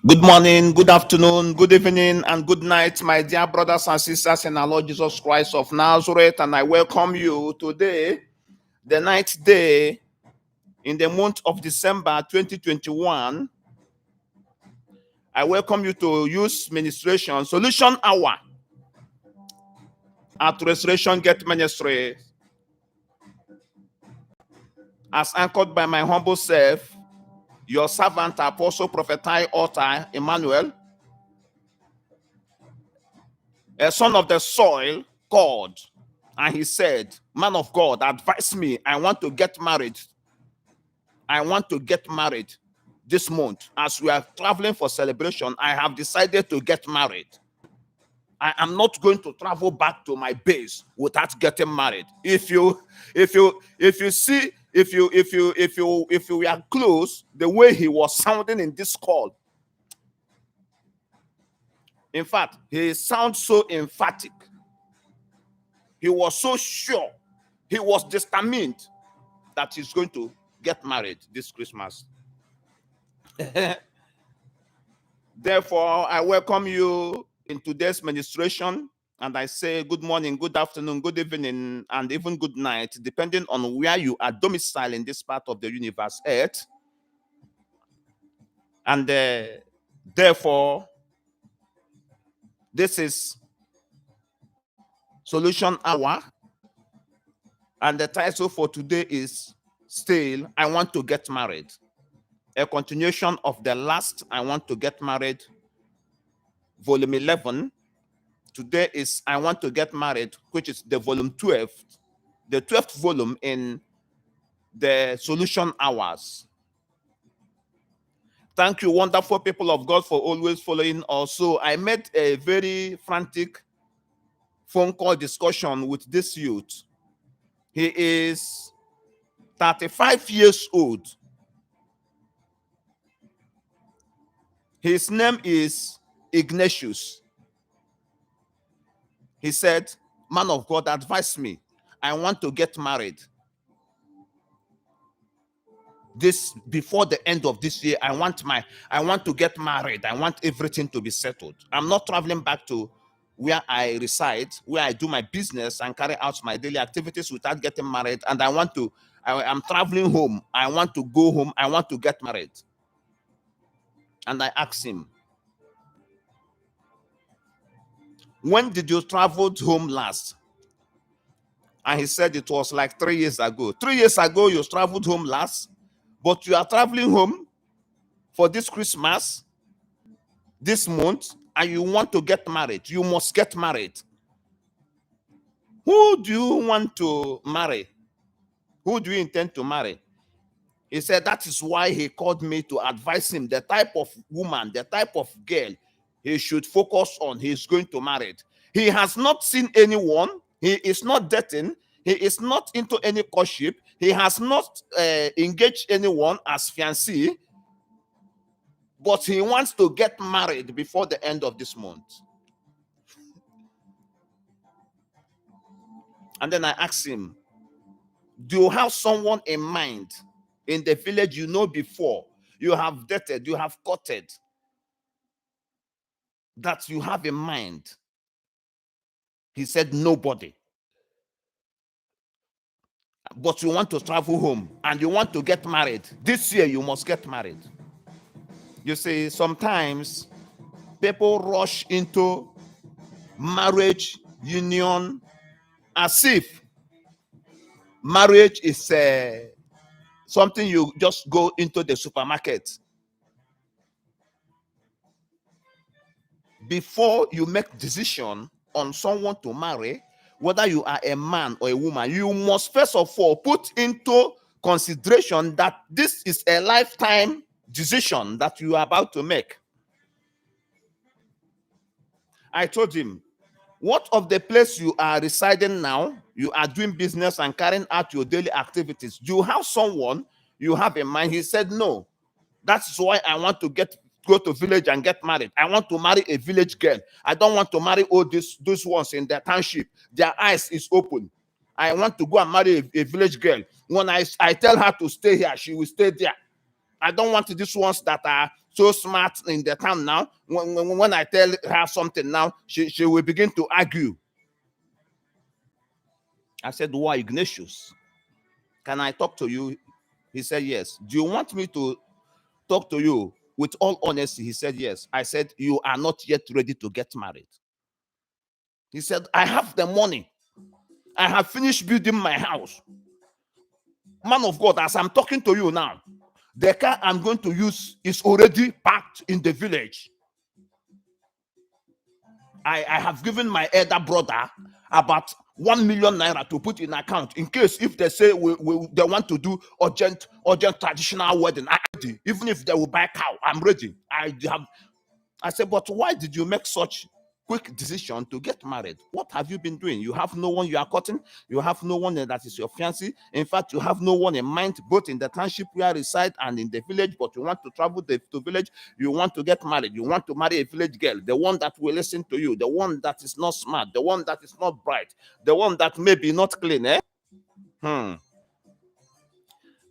Good morning, good afternoon, good evening, and good night, my dear brothers and sisters in our Lord Jesus Christ of Nazareth. And I welcome you today, the ninth day in the month of December 2021. I welcome you to Youth Ministration Solution Hour at Restoration Gate Ministry, as anchored by my humble self, your servant, Apostle, Prophet, Author, Emmanuel, a son of the soil, God. And he said, man of God, advise me. I want to get married. I want to get married this month. As we are traveling for celebration, I have decided to get married. I am not going to travel back to my base without getting married. If you are close, the way he was sounding in this call, in fact, he sounds so emphatic. He was so sure. He was determined that he's going to get married this Christmas. Therefore, I welcome you in today's ministration, and I say good morning, good afternoon, good evening, and even good night, depending on where you are domiciled in this part of the universe, Earth. And therefore, this is Solution Hour, and the title for today is still, I Want to Get Married. A continuation of the last I Want to Get Married, volume 11. Today is I Want to Get Married, which is the volume 12, the 12th volume in the Solution Hours. Thank you, wonderful people of God, for always following us. So I made a very frantic phone call discussion with this youth. He is 35 years old. His name is Ignatius. He said, man of God, advise me. I want to get married. This before the end of this year, I want to get married. I want everything to be settled. I'm not traveling back to where I reside, where I do my business and carry out my daily activities without getting married. And I'm traveling home. I want to go home. I want to get married. And I asked him, when did you travel home last? And he said it was like 3 years ago. 3 years ago, you traveled home last, but you are traveling home for this Christmas, this month, and you want to get married. You must get married. Who do you want to marry? Who do you intend to marry? He said that is why he called me to advise him the type of woman, the type of girl he should focus on. He's going to marry. He has not seen anyone. He is not dating. He is not into any courtship. He has not engaged anyone as fiancé. But he wants to get married before the end of this month. And then I asked him, do you have someone in mind in the village you know before? You have dated, you have courted, that you have in mind? He said, nobody. But you want to travel home and you want to get married. This year you must get married. You see, sometimes people rush into marriage union as if marriage is something you just go into the supermarket. Before you make decision on someone to marry, whether you are a man or a woman, you must first of all put into consideration that this is a lifetime decision that you are about to make. I told him, what of the place you are residing now? You are doing business and carrying out your daily activities. Do you have someone you have in mind? He said, no. That's why I want to go to village and get married. I want to marry a village girl. I don't want to marry all those ones in the township. Their eyes is open. I want to go and marry a village girl. When I tell her to stay here, she will stay there. I don't want these ones that are so smart in the town now. When I tell her something now, she will begin to argue. I said, why, Ignatius? Can I talk to you? He said, yes. Do you want me to talk to you with all honesty? He said, yes. I said, you are not yet ready to get married. He said, I have the money. I have finished building my house. Man of God, as I'm talking to you now, the car I'm going to use is already parked in the village. I have given my elder brother about 1 million naira to put in account in case if they say they want to do urgent traditional wedding. I'm ready. Even if they will buy cow, I'm ready. I said, but why did you make such quick decision to get married? What have you been doing? You have no one you are courting. You have no one that is your fiancé. In fact, you have no one in mind, both in the township where you reside and in the village, but you want to travel to village. You want to get married. You want to marry a village girl, the one that will listen to you, the one that is not smart, the one that is not bright, the one that may be not clean.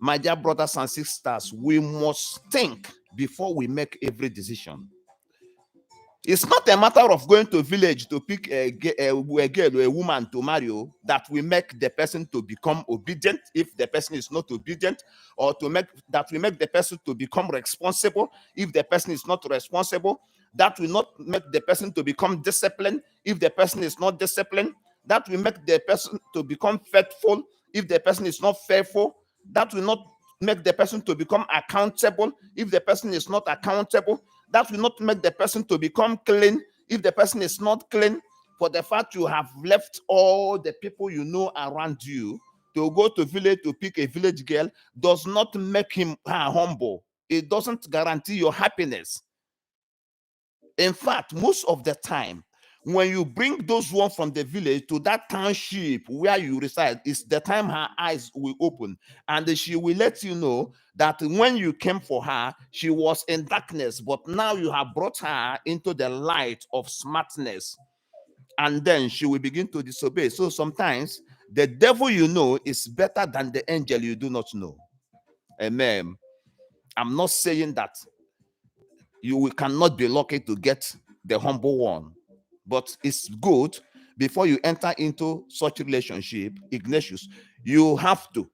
My dear brothers and sisters, we must think before we make every decision. It's not a matter of going to a village to pick a girl or a woman to marry that will make the person to become obedient if the person is not obedient, or we make the person to become responsible if the person is not responsible. That will not make the person to become disciplined if the person is not disciplined. That will make the person to become faithful if the person is not faithful. That will not make the person to become accountable if the person is not accountable. That will not make the person to become clean if the person is not clean. For the fact you have left all the people you know around you to go to village to pick a village girl does not make him humble. It doesn't guarantee your happiness. In fact, most of the time, when you bring those ones from the village to that township where you reside, it's the time her eyes will open, and she will let you know that when you came for her, she was in darkness, but now you have brought her into the light of smartness, and then she will begin to disobey. So sometimes the devil you know is better than the angel you do not know. Amen. I'm not saying that you cannot be lucky to get the humble one, but it's good before you enter into such relationship, Ignatius, you have to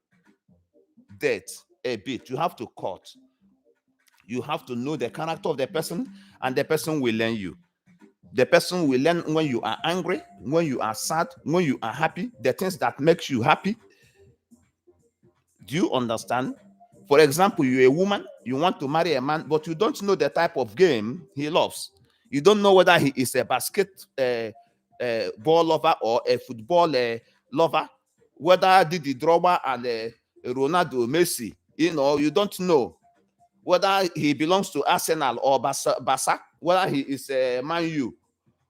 date a bit. You have to court. You have to know the character of the person, and the person will learn you. The person will learn when you are angry, when you are sad, when you are happy, the things that makes you happy. Do you understand? For example, you're a woman, you want to marry a man, but you don't know the type of game he loves. You don't know whether he is a basket ball lover or a football lover, whether Didi Drogba and Ronaldo Messi, you don't know whether he belongs to Arsenal or Barca, whether he is Man U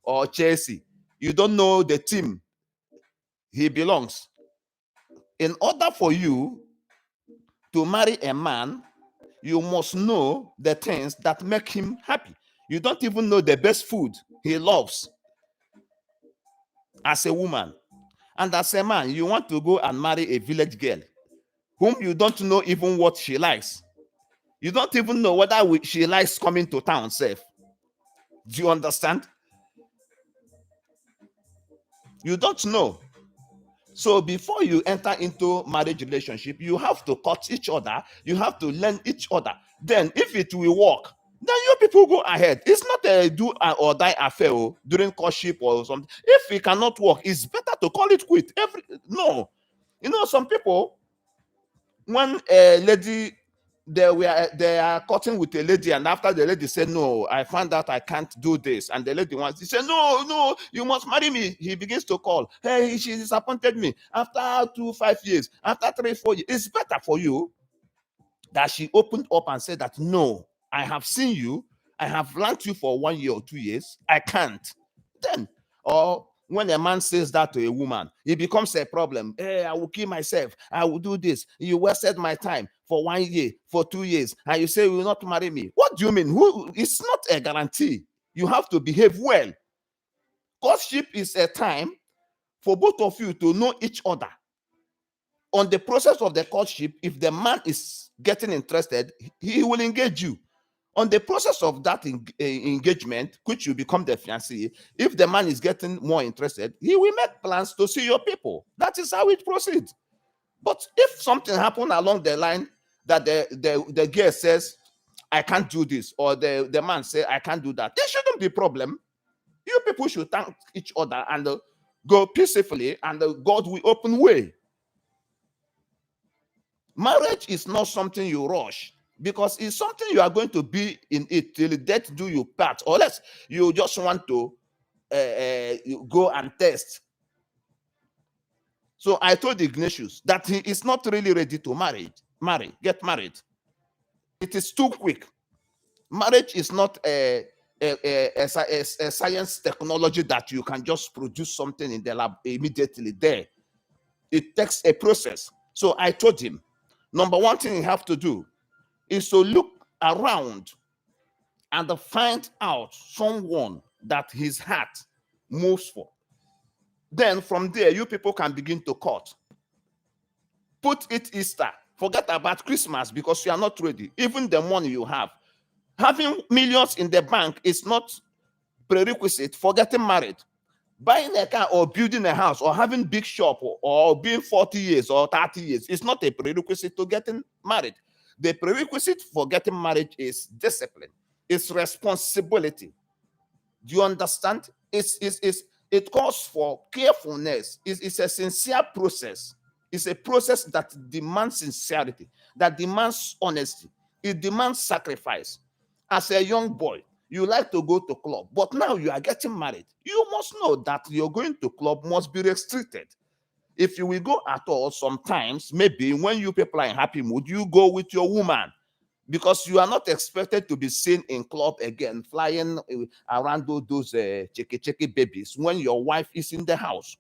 or Chelsea. You don't know the team he belongs. In order for you to marry a man, you must know the things that make him happy. You don't even know the best food he loves as a woman. And as a man, you want to go and marry a village girl whom you don't know even what she likes. You don't even know whether she likes coming to town safe. Do you understand? You don't know. So before you enter into marriage relationship, you have to cut each other. You have to learn each other. Then if it will work, then you people go ahead. It's not a do or die affair during courtship or something. If it cannot work, it's better to call it quit. No. Some people, when a lady, they are cutting with a lady, and after the lady said, no, I found out I can't do this, and the lady wants, he said, no, you must marry me. He begins to call, hey, she disappointed me after 5 years, after 3, 4 years. It's better for you that she opened up and said that, no, I have seen you, I have learned you for 1 year or 2 years, I can't. Then, or when a man says that to a woman, it becomes a problem. Hey, I will kill myself. I will do this. You wasted my time for 1 year, for 2 years, and you say you will not marry me. What do you mean? It's not a guarantee. You have to behave well. Courtship is a time for both of you to know each other. On the process of the courtship, if the man is getting interested, he will engage you. On the process of that engagement, which you become the fiancé, if the man is getting more interested, he will make plans to see your people. That is how it proceeds. But if something happened along the line that the girl says, I can't do this, or the man say, I can't do that, there shouldn't be problem. You people should thank each other and go peacefully, and God will open way. Marriage is not something you rush, because it's something you are going to be in it till death do you part, unless you just want to go and test. So I told Ignatius that he is not really ready to get married. It is too quick. Marriage is not a science technology that you can just produce something in the lab immediately there. It takes a process. So I told him, number one thing you have to do is to look around and find out someone that his heart moves for. Then from there, you people can begin to court. Put it Easter. Forget about Christmas because you are not ready. Even the money you have. Having millions in the bank is not prerequisite for getting married. Buying a car or building a house or having big shop or being 40 years or 30 years is not a prerequisite to getting married. The prerequisite for getting married is discipline. It's responsibility. Do you understand? It calls for carefulness. It's a sincere process. It's a process that demands sincerity, that demands honesty. It demands sacrifice. As a young boy, you like to go to club, but now you are getting married. You must know that you're going to club must be restricted. If you will go at all, sometimes, maybe when you people are in happy mood, you go with your woman, because you are not expected to be seen in club again, flying around those checky babies when your wife is in the house.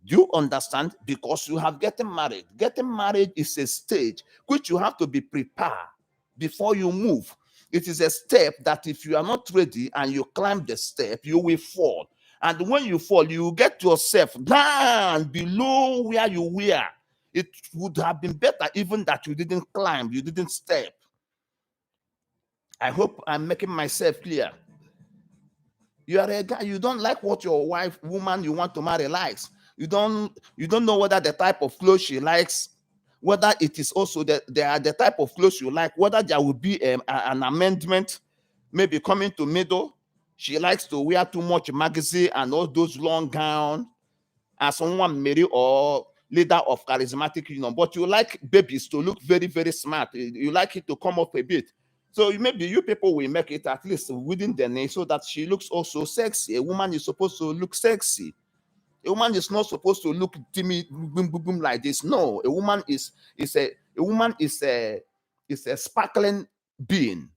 Do you understand? Because you have getting married. Getting married is a stage which you have to be prepared before you move. It is a step that if you are not ready and you climb the step, you will fall. And when you fall, you get yourself down below where you were. It would have been better even that you didn't climb, you didn't step. I hope I'm making myself clear. You are a guy, you don't like what your woman you want to marry likes. You don't know whether the type of clothes she likes, whether it is also the type of clothes you like, whether there will be an amendment, maybe coming to middle. She likes to wear too much magazine and all those long gowns as someone marry or leader of charismatic union, but you like babies to look very, very smart. You like it to come up a bit. So maybe you people will make it at least within the name so that she looks also sexy. A woman is supposed to look sexy. A woman is not supposed to look timid, boom, boom, boom like this. No, a woman is a sparkling being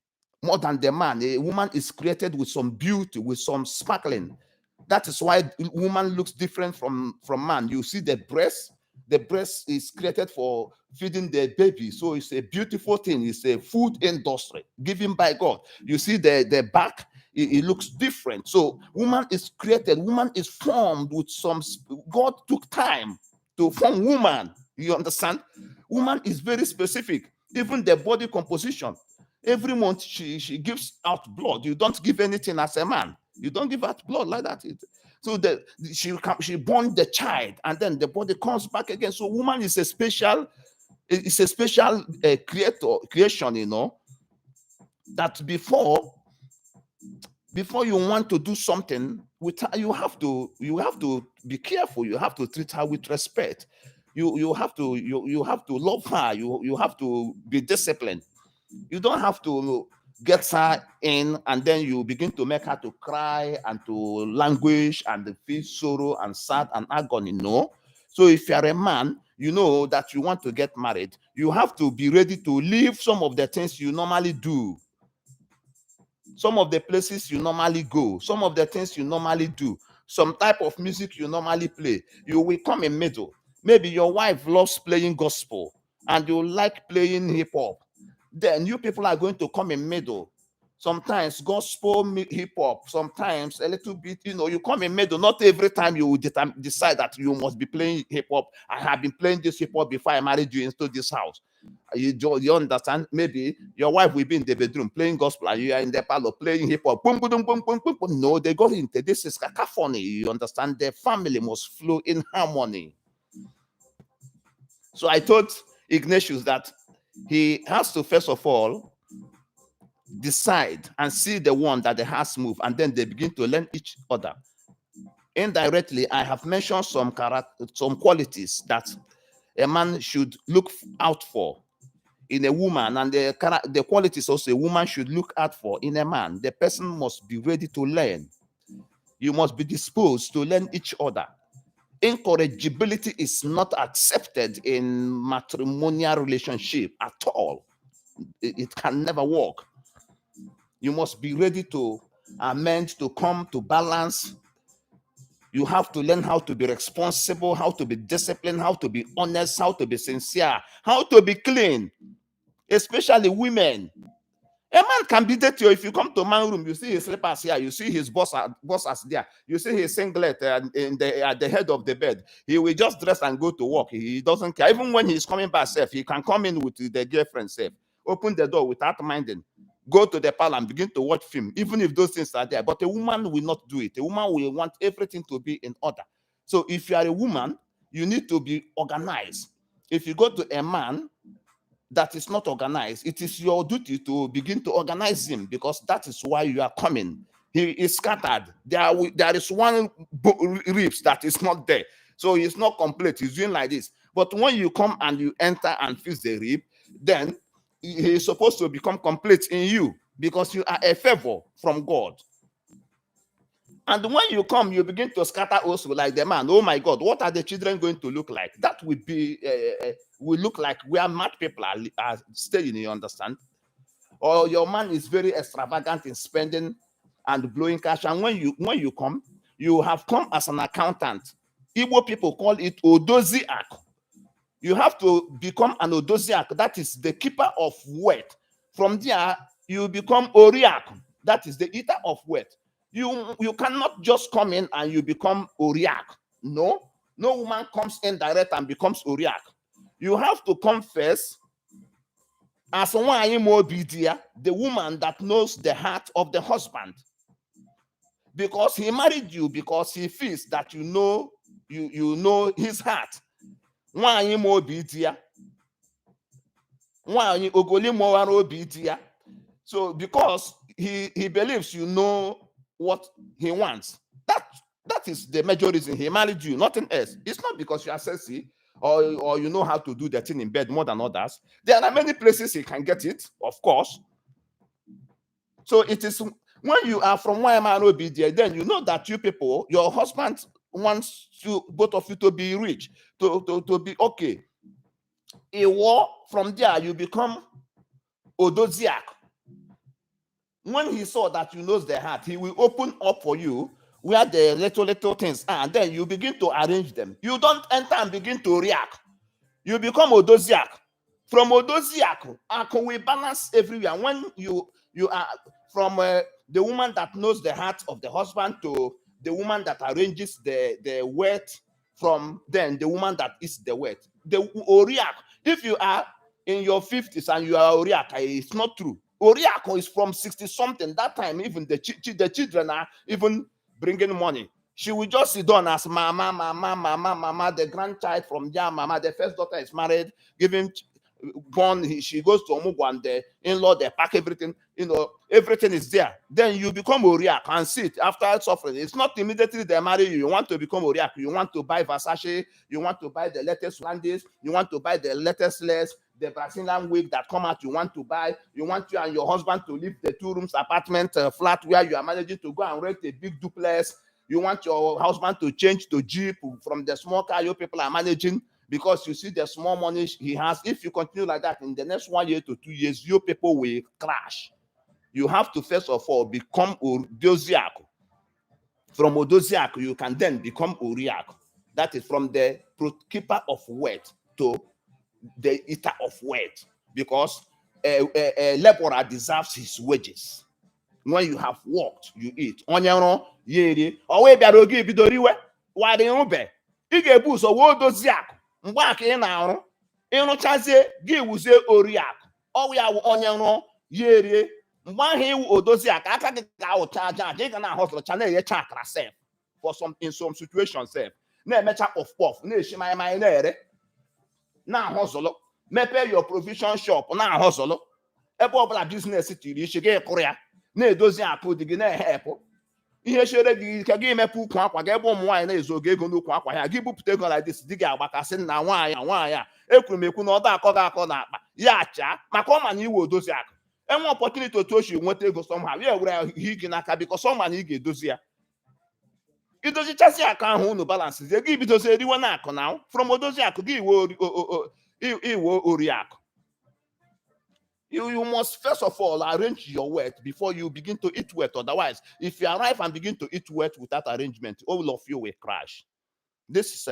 more than the man. A woman is created with some beauty, with some sparkling. That is why woman looks different from man. You see the breast. The breast is created for feeding the baby, so it's a beautiful thing. It's a food industry given by God. You see the back. It looks different. So woman is created, woman is formed with some, God took time to form woman. You understand? Woman is very specific. Even the body composition. Every month she gives out blood. You don't give anything as a man. You don't give out blood like that. So she born the child, and then the body comes back again. So woman is a special creation, you know, that before you want to do something with her, you have to be careful. You have to treat her with respect. You have to love her. You have to be disciplined. You don't have to get her in and then you begin to make her to cry and to languish and feel sorrow and sad and agony. No. So if you're a man, you know that you want to get married, you have to be ready to leave some of the things you normally do. Some of the places you normally go, some of the things you normally do, some type of music you normally play, you will come in middle. Maybe your wife loves playing gospel and you like playing hip hop. Then you people are going to come in middle. Sometimes gospel, hip hop, sometimes a little bit, you know, you come in middle. Not every time you decide that you must be playing hip hop. I have been playing this hip hop before I married you into this house. You understand? Maybe your wife will be in the bedroom playing gospel and you are in the parlor playing hip hop. Boom, boom, boom, boom, boom, boom, boom. No, they go into this is cacophony. You understand? The family must flow in harmony. So I told Ignatius that he has to first of all decide and see the one that the house move, and then they begin to learn each other. Indirectly, I have mentioned some qualities that a man should look out for in a woman, and the qualities also a woman should look out for in a man. The person must be ready to learn. You must be disposed to learn each other. Incorrigibility is not accepted in matrimonial relationship at all. It can never work. You must be ready to amend, to come to balance. You have to learn how to be responsible, how to be disciplined, how to be honest, how to be sincere, how to be clean, especially women. A man can be dirty. If you come to man room, you see his slippers here, you see his boss as there, you see his singlet at the head of the bed. He will just dress and go to work. He doesn't care. Even when he's coming back safe, he can come in with the girlfriend safe, open the door without minding, go to the parlor and begin to watch film, even if those things are there. But a woman will not do it. A woman will want everything to be in order. So if you are a woman, you need to be organized. If you go to a man that is not organized, it is your duty to begin to organize him, because that is why you are coming. He is scattered. There is one ribs that is not there. So he's not complete. He's doing like this. But when you come and you enter and fix the rib, then he is supposed to become complete in you, because you are a favor from God. And when you come, you begin to scatter also like the man. Oh my God, what are the children going to look like? That will be will look like where mad people are staying. You understand? Or your man is very extravagant in spending and blowing cash. And when you come, you have come as an accountant. Igbo people call it odoziak. You have to become an odoziak. That is the keeper of wealth. From there, you become oriak. That is the eater of wealth. You cannot just come in and you become oriak. No woman comes in direct and becomes oriak. You have to come first as the woman that knows the heart of the husband, because he married you because he feels that you know his heart. So because he believes you know what he wants. That is the major reason he married you, nothing else. It's not because you are sexy or you know how to do the thing in bed more than others. There are many places he can get it, of course. So it is when you are from YMROBDA, then you know that you people, your husband wants you, both of you, to be rich, to be okay. From there, you become Odoziak. When he saw that you knows the heart, he will open up for you where the little things are, and then you begin to arrange them. You don't enter and begin to react. You become Odoziak. From Odoziak, Akon will balance everywhere. When you are from the woman that knows the heart of the husband to the woman that arranges the wealth, from then the woman that is the wealth. The Oriak, if you are in your 50s and you are Oriak, it's not true. Oriako is from 60-something. That time, even the children are even bringing money. She will just sit down as mama. The grandchild from there, mama. The first daughter is married, giving born. She goes to Omugwa and the in-law, they pack everything. Everything is there. Then you become Oriak and sit after suffering. It's not immediately they marry you. You want to become Oriak. You want to buy Versace. You want to buy the latest Landis. You want to buy the latest lace. The Brazilian wig that come out, you want to buy. You want you and your husband to live the 2-room apartment flat where you are managing to go and rent a big duplex. You want your husband to change to Jeep from the small car you people are managing, because you see the small money he has. If you continue like that, in the next 1 year to 2 years, your people will crash. You have to first of all become Odoziak. From Odoziak, you can then become Oriak. That is from the keeper of wealth to the eater of wealth, because a laborer deserves his wages. When you have worked, you eat. Onyero yeri owe biara oge bidoriwe wari ube. I ga-ebu so wo Odoziak mgbe aka ị na-arụ. ịrụchazie gị wuzie oriakụ ọwụ ya wụ onye rụọ ya erie mgbe ahụ iwu odozi aka aka gị ga-awụcha aja aja ị ga na-ahọzụrụcha na-enyecha akara sef for some in some situations sef na-emecha kpọf na-eshi mmanya na-ere na-ahọzụlụ mepee your provision shop na-ahọzụlụ ebe ọbụla biznes tiri iche gị kụrụ ya na-edozi akụ dị gị na-ehepụ ihe chere gị ike gị mepe ukwu akwa gị ebe ụmụ nwaanyị na-ezo oge ego n'ukwu akwa ya gị bupụta ego like this di gị agbakasị na nwaanyị a ekwuru m ekwu na ọ da akọ gị akọ na akpa ya chaa maka ọma na iwe odozi akụ enwe opportunity otu o si nweta ego somehow ya were ihe gị n'aka bikos ọma na ị ga-edozi ya idozichasị akụ ahụ unu balansị zie gị bidozi eriwe na akụ na from odozi akụ gị iwe oriakụ. You must first of all arrange your wealth before you begin to eat wealth. Otherwise, if you arrive and begin to eat wealth without arrangement, all of you will crash. This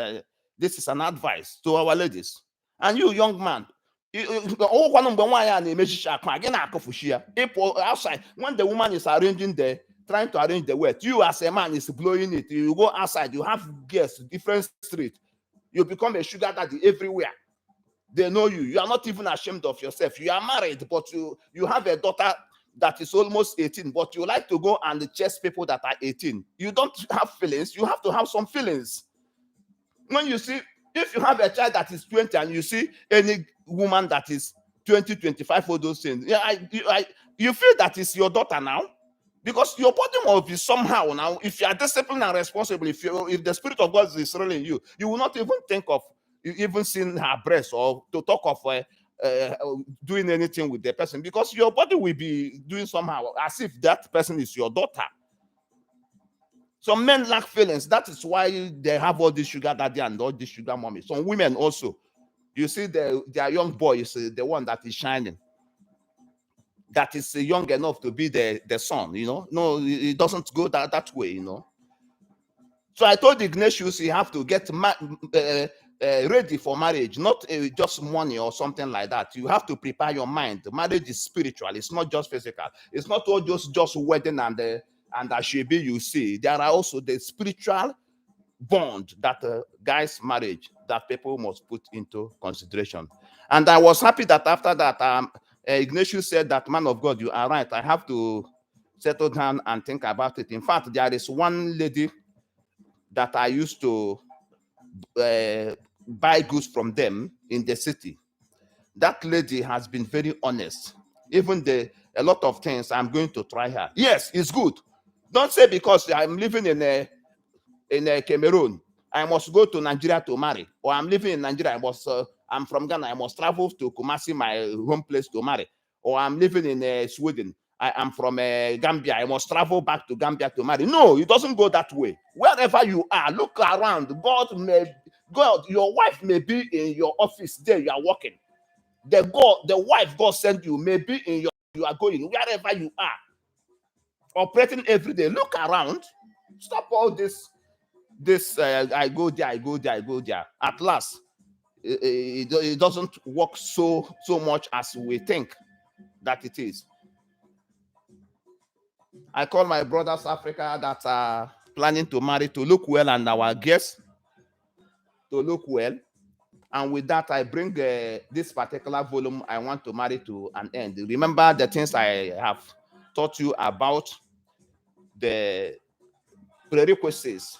is an advice to our ladies. And you, young man, outside when the woman is arranging trying to arrange the wealth, you as a man is blowing it. You go outside, you have guests, different street. You become a sugar daddy everywhere. They know you. You are not even ashamed of yourself. You are married, but you have a daughter that is almost 18, but you like to go and chase people that are 18. You don't have feelings. You have to have some feelings. When you see, if you have a child that is 20 and you see any woman that is 20, 25, all those things, you feel that is your daughter now. Because your body will be somehow now. If you are disciplined and responsible, if the Spirit of God is really in you, you will not even think of even seeing her breast or to talk of doing anything with the person, because your body will be doing somehow as if that person is your daughter. Some men lack feelings. That is why they have all this sugar daddy and all this sugar mommy. Some women also, you see their young boy is the one that is shining, that is young enough to be the son, you know. No, it doesn't go that way, you know. So I told Ignatius, you have to get ready for marriage, not just money or something like that. You have to prepare your mind. Marriage is spiritual. It's not just physical. It's not all just wedding and ashebi you see. There are also the spiritual bond that guys' marriage that people must put into consideration. And I was happy that after that, Ignatius said that, man of God, you are right. I have to settle down and think about it. In fact, there is one lady that I used to buy goods from them in the city. That lady has been very honest. Even a lot of things, I'm going to try her. Yes, it's good. Don't say because I'm living in Cameroon, I must go to Nigeria to marry, or I'm living in Nigeria, I'm from Ghana, I must travel to Kumasi, my home place, to marry, or I'm living in Sweden, I am from Gambia, I must travel back to Gambia to marry. No, it doesn't go that way. Wherever you are, look around. God, your wife may be in your office there, you are working. The wife God sent you may be in you are going, wherever you are, operating every day. Look around. Stop all this. I go there, I go there, I go there. At last, it doesn't work so much as we think that it is. I call my brothers Africa that are planning to marry to look well, and our guests to look well. And with that, I bring this particular volume I want to marry to an end. Remember the things I have taught you about, the prerequisites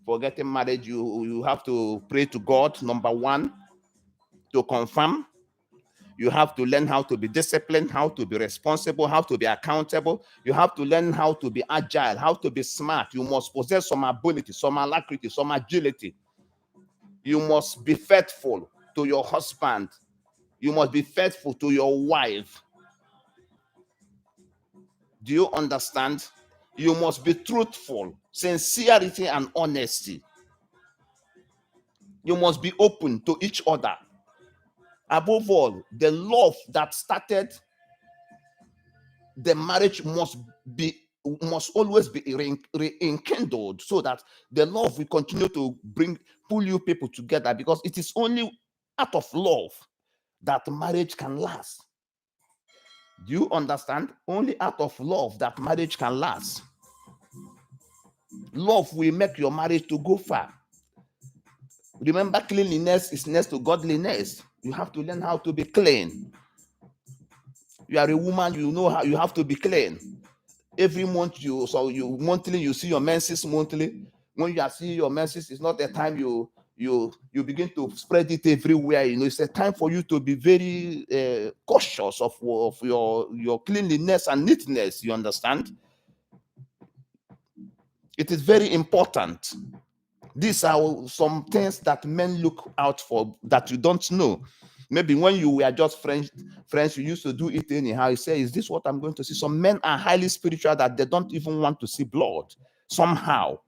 for getting married. You have to pray to God, number one, to confirm. You have to learn how to be disciplined, how to be responsible, how to be accountable. You have to learn how to be agile, how to be smart. You must possess some ability, some alacrity, some agility. You must be faithful to your husband. You must be faithful to your wife. Do you understand? You must be truthful, sincerity and honesty. You must be open to each other. Above all, the love that started the marriage must always be rekindled, so that the love will continue to pull you people together, because it is only out of love that marriage can last. Do you understand? Only out of love that marriage can last. Love will make your marriage to go far. Remember, cleanliness is next to godliness. You have to learn how to be clean. You are a woman, you know how you have to be clean. Every month you see your menses monthly. When you are seeing your menses, it's not the time you begin to spread it everywhere. It's a time for you to be very cautious of your cleanliness and neatness. You understand? It is very important. These are some things that men look out for that you don't know. Maybe when you were just friends, you used to do it anyhow. You say, is this what I'm going to see? Some men are highly spiritual that they don't even want to see blood somehow.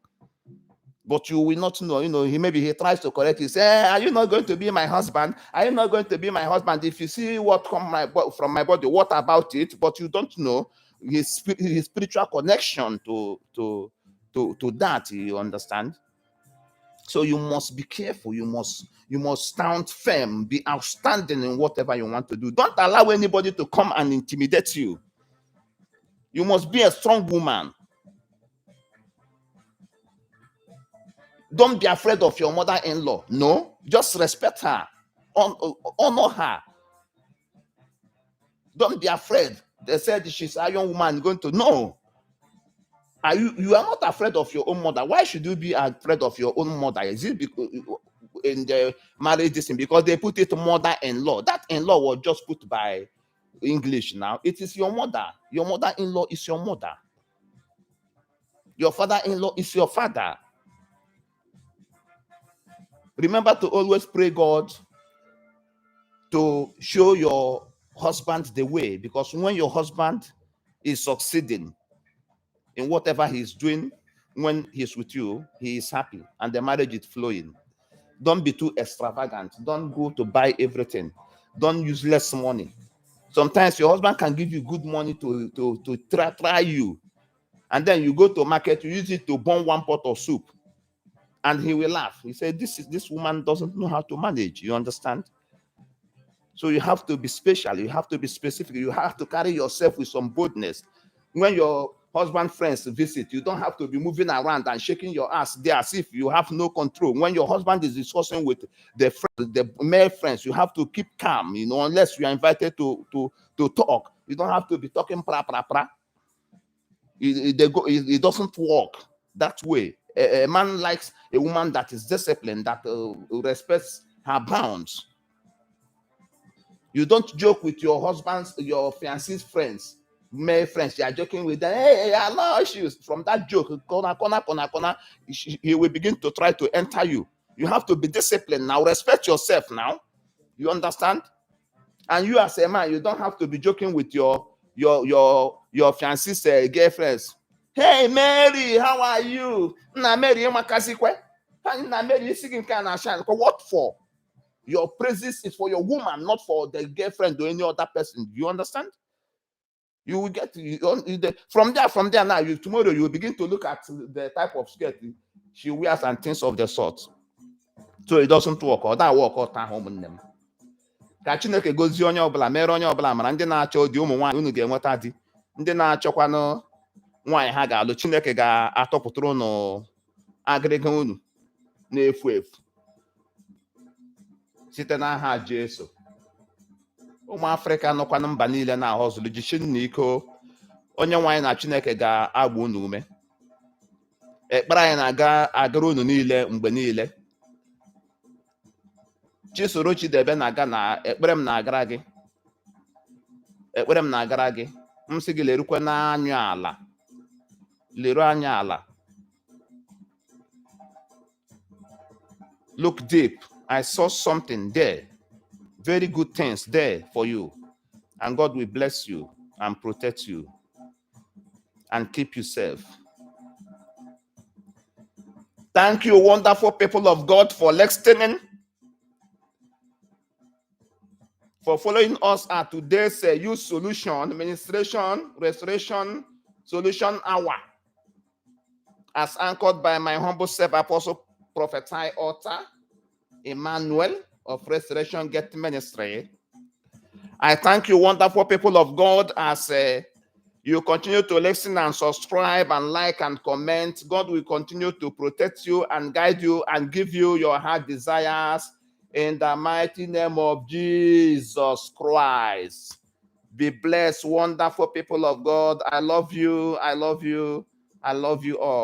But you will not know. He tries to correct you. Say, are you not going to be my husband? Are you not going to be my husband? If you see what comes from my body, what about it? But you don't know his spiritual connection to that. You understand? So you must be careful. You must stand firm, be outstanding in whatever you want to do. Don't allow anybody to come and intimidate you. You must be a strong woman. Don't be afraid of your mother-in-law. No, just respect her, honor her. Don't be afraid. They said she's a young woman going to no. You are not afraid of your own mother. Why should you be afraid of your own mother? Is it because in the marriage system because they put it mother-in-law? That in-law was just put by English now. It is your mother. Your mother-in-law is your mother. Your father-in-law is your father. Remember to always pray God to show your husband the way, because when your husband is succeeding in whatever he's doing, when he's with you, he is happy and the marriage is flowing. Don't be too extravagant. Don't go to buy everything. Don't use less money. Sometimes your husband can give you good money to try you, and then you go to market, you use it to burn one pot of soup, and he will laugh. He said, this woman doesn't know how to manage. You understand? So you have to be special. You have to be specific. You have to carry yourself with some boldness. When your husband friends visit, you don't have to be moving around and shaking your ass there as if you have no control. When your husband is discussing with the male friends, you have to keep calm, unless you are invited to talk. You don't have to be talking pra. It doesn't work that way. A man likes a woman that is disciplined, that respects her bounds. You don't joke with your your fiancé's friends, male friends. You are joking with them. Hey, I know issues. From that joke, corner, he will begin to try to enter you. You have to be disciplined now. Respect yourself now. You understand? And you as a man, you don't have to be joking with your fiancé's girlfriends. Hey, Mary, how are you? Na Mary, na Mary, what for? Your praises is for your woman, not for the girlfriend or any other person. Do you understand? You will get from there now. Tomorrow you will begin to look at the type of skirt she wears and things of the sort. So it doesn't work. Or that work out home. Ka Chineke gozie onye ọbụla, mere onye ọbụla mara ndị na-achọ di ụmụ nwaanyị unu ga-enweta di, ndị na-achọkwanụ nwaanyị ha ga-alụ, Chineke ga-atọpụtara unu agịrịga unu na-efu efu site n'aha Jesu. Ụmụ Afrịka nọkwanụ mba niile na-ahọzụlụ, jichi na iko. Onye nwaanyị na Chineke ga-agba unu ume. Ekpere anyị na-agara unu niile mgbe niile. Chisoro Chidebe na-aga na ekpere m na-agara gị. Ekpere m na-agara gị. M sị gị lerukwe n'anya ala. Leru anya ala. Look deep. I saw something there. Very good things there for you. And God will bless you and protect you and keep you safe. Thank you, wonderful people of God, for listening, for following us at today's Youth Solution, Ministration, Restoration, Solution Hour, as anchored by my humble self, Apostle Prophet Author Emmanuel of Restoration Gate Ministry. I thank you, wonderful people of God, as you continue to listen and subscribe and like and comment. God will continue to protect you and guide you and give you your heart desires in the mighty name of Jesus Christ. Be blessed, wonderful people of God. I love you. I love you. I love you all.